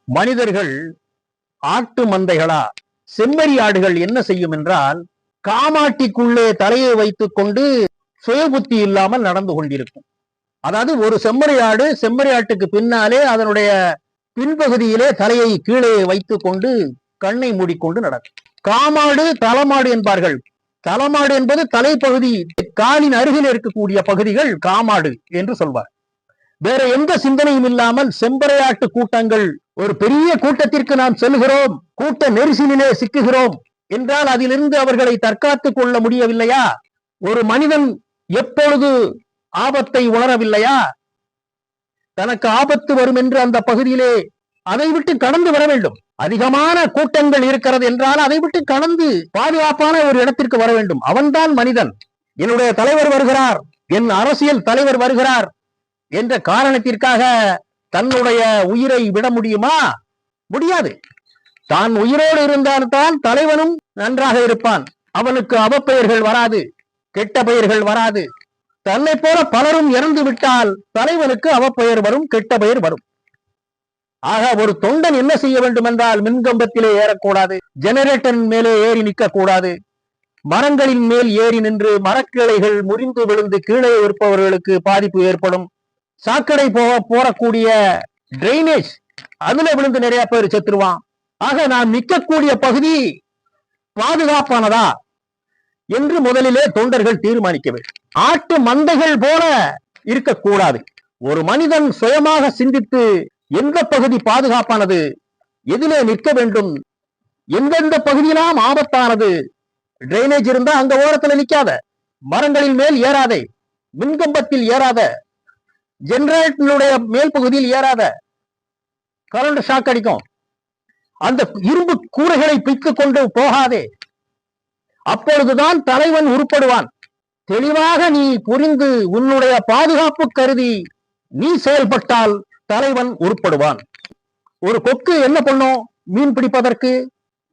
மனிதர்கள் ஆட்டு மந்தைகளா, செம்மறி ஆடுகள் என்ன செய்யும் என்றால் காமாட்டிக்குள்ளே தலையை வைத்துக் கொண்டு சுயபுத்தி இல்லாமல் நடந்து கொண்டிருக்கும். அதாவது ஒரு செம்மறி ஆடு, செம்மறி ஆட்டுக்கு பின்னாலே அதனுடைய பின்பகுதியிலே தலையை கீழே வைத்துக் கொண்டு கண்ணை மூடிக்கொண்டு நடக்கும். காமாடு தலமாடு என்பார்கள். தலமாடு என்பது தலைப்பகுதி, காலின் அருகில் இருக்கக்கூடிய பகுதிகள் காமாடு என்று சொல்வார். வேற எந்த சிந்தனையும் இல்லாமல் செம்பறையாட்டு கூட்டங்கள், ஒரு பெரிய கூட்டத்திற்கு நாம் செல்கிறோம், கூட்ட நெரிசலிலே சிக்குகிறோம் என்றால் அதிலிருந்து அவர்களை தற்காத்துக் கொள்ள முடியவில்லையா? ஒரு மனிதன் எப்பொழுது ஆபத்தை உணரவில்லையா? தனக்கு ஆபத்து வரும் என்று அந்த பகுதியிலே அதை விட்டு கடந்து வர வேண்டும். அதிகமான கூட்டங்கள் இருக்கிறது என்றால் அதை விட்டு கடந்து பாதுகாப்பான ஒரு இடத்திற்கு வர வேண்டும். அவன்தான் மனிதன். என்னுடைய தலைவர் வருகிறார், என் அரசியல் தலைவர் வருகிறார் என்ற காரணத்திற்காக தன்னுடைய உயிரை விட முடியுமா? முடியாது. தான் உயிரோடு இருந்தால்தான் தலைவனும் நன்றாக இருப்பான். அவனுக்கு அவப்பெயர்கள் வராது, கெட்ட பெயர்கள் வராது. தன்னை போல பலரும் இறந்து விட்டால் தலைவனுக்கு அவப்பெயர் வரும், கெட்ட பெயர் வரும். ஆக ஒரு தொண்டன் என்ன செய்ய வேண்டும் என்றால் மின்கம்பத்திலே ஏறக்கூடாது, ஜெனரேட்டரின் மேலே ஏறி நிற்க கூடாது, மரங்களின் மேல் ஏறி நின்று மரக்கிளைகள் முறிந்து விழுந்து கீழே இருப்பவர்களுக்கு பாதிப்பு ஏற்படும். சாக்கடை போறக்கூடிய டிரைனேஜ் அதுல விழுந்து நிறைய பேர் செத்துருவான். ஆக நாம் நிற்கக்கூடிய பகுதி பாதுகாப்பானதா என்று முதலிலே தொண்டர்கள் தீர்மானிக்க வேண்டும். ஆட்டு மந்தைகள் போல இருக்கக்கூடாது. ஒரு மனிதன் சுயமாக சிந்தித்து எந்த பகுதி பாதுகாப்பானது, எதிலே நிற்க வேண்டும், எந்தெந்த பகுதியெல்லாம் ஆபத்தானது, டிரைனேஜ் இருந்தா அந்த ஓரத்துல நிக்காத, மரங்களின் மேல் ஏறாதே, மின்கம்பத்தில் ஏறாத, ஜெனரேட்டருடைய மேல் பகுதியில் ஏறாத, கரண்ட் ஷாக் அடிக்கும், அந்த இரும்பு கூரைகளை பிய்த்துக் கொண்டு போகாதே. அப்பொழுதுதான் தலைவன் உருப்படுவான். தெளிவாக நீ புரிந்து உன்னுடைய பாதுகாப்பு கருதி நீ செயல்பட்டால் தலைவன் உருப்படுவான். ஒரு கொக்கு என்ன பண்ணும் மீன் பிடிப்பதற்கு?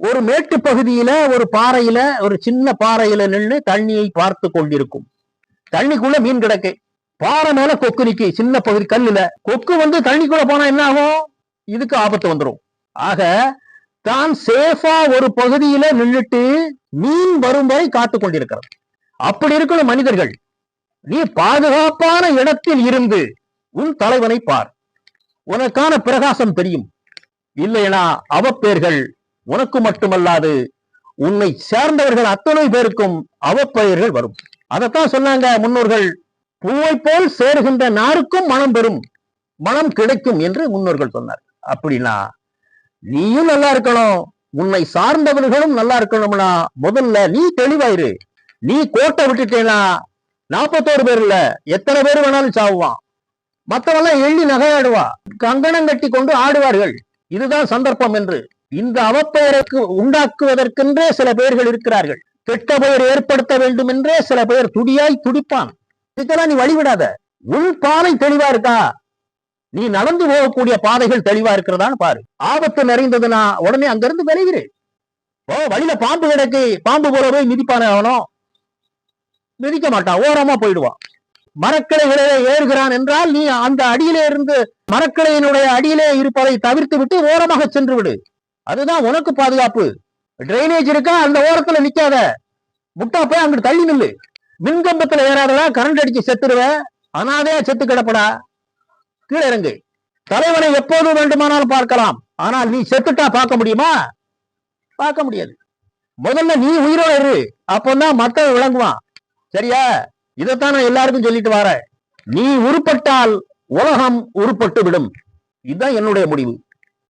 ஒரு மேட்டு பகுதியில ஒரு பாறையில, ஒரு சின்ன பாறையில நின்று தண்ணியை பார்த்து கொண்டிருக்கும். தண்ணிக்குள்ள மீன் கிடக்கு, பாறை மேல கொக்கு நிக்கி, சின்ன பகுதி கல்லுல. கொக்கு வந்து தண்ணிக்குள்ள போனா என்ன ஆகும்? இதுக்கு ஆபத்து வந்துடும். ஆக தான் சேஃபா ஒரு பகுதியில நின்றுட்டு மீன் வரும் வரை காத்து கொண்டிருக்கிறது. அப்படி இருக்கிற மனிதர்கள், நீ பாதுகாப்பான இடத்தில் இருந்து உன் தலைவனை பார், உனக்கான பிரகாசம் தெரியும். இல்லைனா அவப்பெயர்கள் உனக்கு மட்டுமல்லாது உன்னை சேர்ந்தவர்கள் அத்தனை பேருக்கும் அவப்பெயர்கள் வரும். அதைத்தான் சொன்னாங்க முன்னோர்கள், பூவை போல் சேருகின்ற நாருக்கும் மனம் பெறும், மனம் கிடைக்கும் என்று முன்னோர்கள் சொன்னார். அப்படின்னா நீயும் நல்லா இருக்கணும், உன்னை சார்ந்தவர்களும் நல்லா இருக்கணும்னா முதல்ல நீ தெளிவாயிரு. நீ கோட்டை விட்டுட்டேனா 41 பேர் இல்ல, எத்தனை பேர் வேணாலும் சாவுவான். மற்றவெல்லாம் எள்ளி நகையாடுவா, கங்கணம் கட்டி கொண்டு ஆடுவார்கள். இதுதான் சந்தர்ப்பம் என்று இந்த அவப்பெயருக்கு உண்டாக்குவதற்கென்றே சில பேர்கள் இருக்கிறார்கள். கெட்ட பெயர் ஏற்படுத்த வேண்டும் என்றே சில பேர் துடியாய் துடிப்பான். இதுக்கெல்லாம் நீ வழிவிடாத. உன் பாதை தெளிவா இருக்கா? நீ நடந்து போகக்கூடிய பாதைகள் தெளிவா இருக்கிறதான்னு பாரு. ஆபத்து நிறைந்ததுன்னா உடனே அங்கிருந்து விலகிரு. வழியில பாம்பு கிடக்கு, பாம்பு போல போய் மிதிப்பான ஆகணும், மிதிக்க மாட்டான், ஓரமா போயிடுவான். மரக்கிளைகளே ஏறுகிறான் என்றால் நீ அந்த அடியிலே இருந்து மரக்கிளையினுடைய அடியிலே இருப்பதை தவிர்த்து விட்டு ஓரமாக சென்று விடு. அதுதான் உனக்கு பாதுகாப்பு. டிரைனேஜ் இருக்கா, அந்த ஓரத்துல நிக்காத, முட்டா போய் அங்கிட்டு தள்ளி நில்லு. மின்கம்பத்துல ஏறாதடா, கரண்ட் அடிச்சு செத்துருவ, அனாதையா செத்து கிடப்படா, கீழே இறங்கு. தலைவனை எப்போது வேண்டுமானாலும் பார்க்கலாம், ஆனால் நீ செத்துட்டா பார்க்க முடியுமா? பார்க்க முடியாது. முதல்ல நீ உயிரோடு இரு, அப்பதான் மத்தவன் விளங்குவான். சரியா? இதைத்தான் நான் எல்லாருக்கும் சொல்லிட்டு வரேன். நீ உருப்பட்டால் உலகம் உருப்பட்டு விடும். இதுதான் என்னுடைய முடிவு.